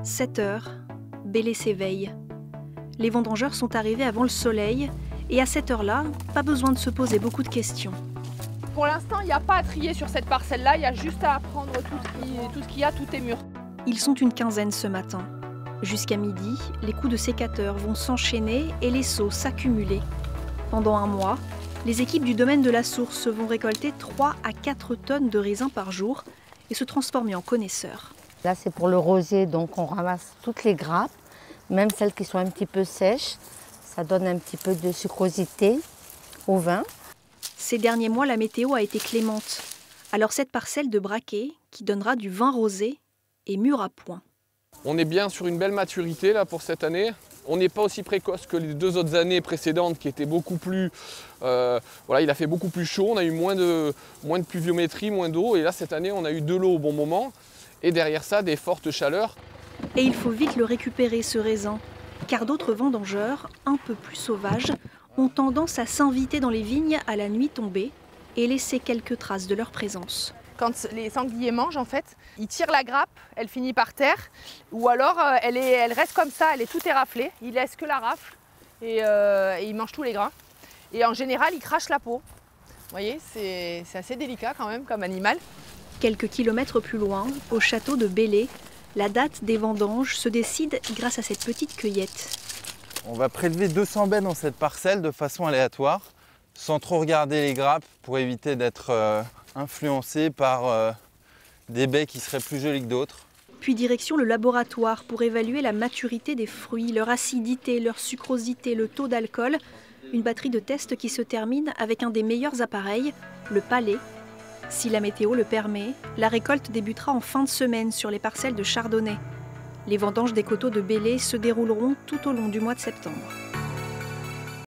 7 heures, Bélé s'éveille. Les vendangeurs sont arrivés avant le soleil et à cette heure-là, pas besoin de se poser beaucoup de questions. Pour l'instant, il n'y a pas à trier sur cette parcelle-là, il y a juste à prendre tout ce qu'il y a, tout est mûr. Ils sont une quinzaine ce matin. Jusqu'à midi, les coups de sécateur vont s'enchaîner et les seaux s'accumuler. Pendant un mois, les équipes du domaine de la Source vont récolter 3 à 4 tonnes de raisins par jour et se transformer en connaisseurs. Là, c'est pour le rosé, donc on ramasse toutes les grappes, même celles qui sont un petit peu sèches. Ça donne un petit peu de sucrosité au vin. Ces derniers mois, la météo a été clémente. Alors cette parcelle de braquet, qui donnera du vin rosé, est mûre à point. On est bien sur une belle maturité là pour cette année. On n'est pas aussi précoce que les 2 autres années précédentes qui étaient beaucoup plus... voilà, il a fait beaucoup plus chaud, on a eu moins de pluviométrie, moins d'eau. Et là, cette année, on a eu de l'eau au bon moment. Et derrière ça, des fortes chaleurs. Et il faut vite le récupérer, ce raisin, car d'autres vendangeurs, un peu plus sauvages, ont tendance à s'inviter dans les vignes à la nuit tombée et laisser quelques traces de leur présence. Quand les sangliers mangent, en fait, ils tirent la grappe, elle finit par terre, ou alors elle reste comme ça, elle est toute éraflée, ils laissent que la rafle et ils mangent tous les grains. Et en général, ils crachent la peau. Vous voyez, c'est assez délicat quand même comme animal. Quelques kilomètres plus loin, au château de Bélé, la date des vendanges se décide grâce à cette petite cueillette. On va prélever 200 baies dans cette parcelle de façon aléatoire, sans trop regarder les grappes pour éviter d'être influencé par des baies qui seraient plus jolies que d'autres. Puis direction le laboratoire pour évaluer la maturité des fruits, leur acidité, leur sucrosité, le taux d'alcool. Une batterie de tests qui se termine avec un des meilleurs appareils, le palais. Si la météo le permet, la récolte débutera en fin de semaine sur les parcelles de Chardonnay. Les vendanges des coteaux de Bélé se dérouleront tout au long du mois de septembre.